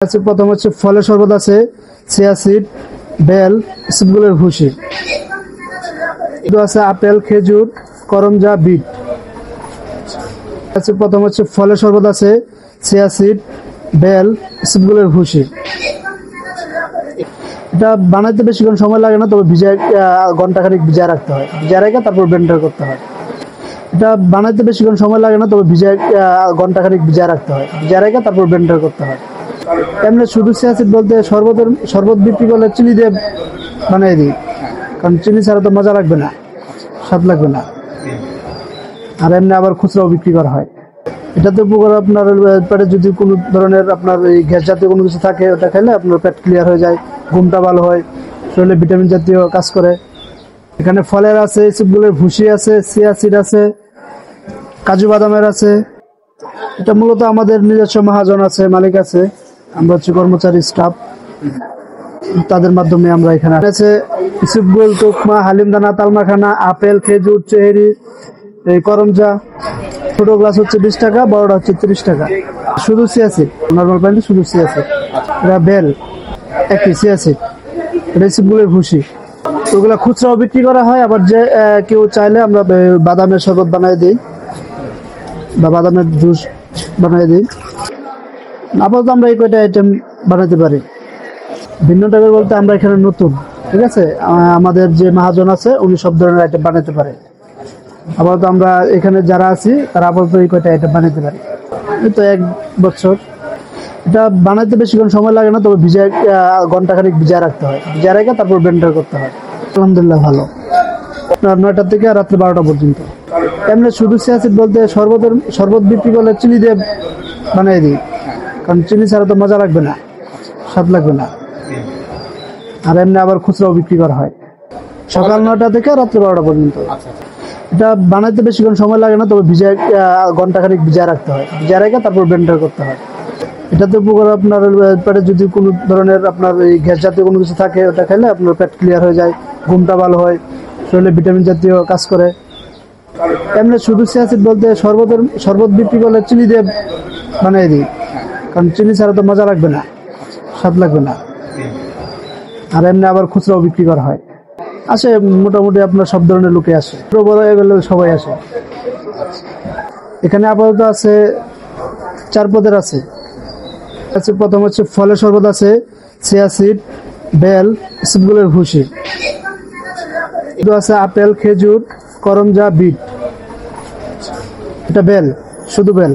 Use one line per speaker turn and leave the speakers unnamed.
প্রথম হচ্ছে ফলের শরবত আছে, চিয়া সিড, বেল, ইসবগুলের ভুসি। আছে আপেল, খেজুর, করমজা, বিট। প্রথম হচ্ছে ফলের শরবত আছে, চিয়া সিড, বেল, ইসবগুলের ভুসি। এটা বানাইতে বেশিক্ষণ সময় লাগে না, তবে ভিজায় ঘন্টাখানিক ভিজায় রাখতে হয়। ভিজায় রেখে তারপর ব্লেন্ডার করতে হয়। এটা বানাইতে বেশিক্ষণ সময় লাগে না, তবে ভিজায় ঘন্টাখানিক ভিজায় রাখতে হয়। ভিজায় রেখে তারপর ব্লেন্ডার করতে হয়। এমনি শুধু চিয়া সিড বলতে শরবত বিক্রি করলে চিনি দিয়ে বানিয়ে দিই, কারণ চিনি ছাড়া তো মজা লাগবে না, স্বাদ লাগবে না। আর এমনি আবার খুচরাও বিক্রি করা হয়। এটাতে উপকার আপনার পেটে যদি কোনো ধরনের আপনার এই গ্যাস জাতীয় কোনো কিছু থাকে, ওটা খেলে আপনার পেট ক্লিয়ার হয়ে যায়, ঘুমটা ভালো হয়, শরীরে ভিটামিন জাতীয় কাজ করে। এখানে ফলের আছে, ইসবগুলের ভুসি আছে, চিয়া সিড আছে, কাজু বাদামের আছে। এটা মূলত আমাদের নিজস্ব মহাজন আছে, মালিক আছে, আমরা হচ্ছে কর্মচারী স্টাফ, তাদের মাধ্যমে আমরা এখানে আছে। ইসবগুল, তোকমা, হালিমদানা, তালমাখানা, আপেল, খেজুর, চেহারি, এই করমজা। ছোট গ্লাস হচ্ছে 20 টাকা, বড়টা হচ্ছে 30 টাকা। শুধু চিয়া সিড, নর্মাল পানি শুধু চিয়া সিড। এটা বেল, একই চিয়া সিড। এটা ইসবগুলের ভুসি। ওগুলা খুচরাও বিক্রি করা হয়। আবার যে কেউ চাইলে আমরা বাদামের শরবত বানিয়ে দিই বা বাদামের জুস বানিয়ে দিই। আপাতত আমরা এই কয়টা আইটেম বানাতে পারি। ভিন্ন টাইপের বলতে আমরা এখানে নতুন, ঠিক আছে। আমাদের যে মহাজন আছে উনি সব ধরনের আইটেম বানাতে পারে। আপাতত আমরা এখানে যারা আছি তারা আপাতত এই কয়টা আইটেম বানাতে পারি। এই তো 1 বছর। এটা বানাইতে বেশিক্ষণ সময় লাগে না, তবে ভিজায় ঘন্টাখানিক ভিজায় রাখতে হয়। ভিজায় রেখে তারপর ব্লেন্ডার করতে হয়। আলহামদুলিল্লাহ ভালো। আপনার 9টা থেকে রাত্রে 12টা পর্যন্ত। এমনি শুধু চিয়া সিড বলতে শরবত বিক্রি করলে চিনি দিয়ে বানিয়ে দিই, কারণ চিনি ছাড়া তো মজা লাগবে না, স্বাদ লাগবে না। আর এমনি আবার খুচরাও বিক্রি করা হয় সকাল 9টা থেকে রাত্রে 12টা পর্যন্ত। এটা বানাইতে বেশিক্ষণ সময় লাগে না, তবে ভিজায় ঘন্টাখানিক ভিজায় রাখতে হয়। ভিজায় রেখে তারপর ব্লেন্ডার করতে হয়। এটাতে উপকার আপনার পেটে যদি কোনো ধরনের আপনার এই গ্যাস জাতীয় কোনো কিছু থাকে, ওটা খেলে আপনার পেট ক্লিয়ার হয়ে যায়, ঘুমটা ভালো হয়, শরীরে ভিটামিন জাতীয় কাজ করে। এমনি শুধু চিয়া সিড বলতে শরবত বিক্রি করলে চিনি দিয়ে বানিয়ে দিই, কারণ চিনি ছাড়া তো মজা লাগবে না, স্বাদ লাগবে না। আর এমনি আবার খুচরাও বিক্রি করা হয়। আসে মোটামুটি আপনার সব ধরনের লোকে আসে, বড় হয়ে গেলে সবাই আসে। এখানে আপাতত আছে 4 পদের আছে। প্রথম হচ্ছে ফলের শরবত আছে, চিয়া সিড, বেল, ইসবগুলের ভুসি। আছে আপেল, খেজুর, করমজা, বিট। এটা বেল, শুধু বেল।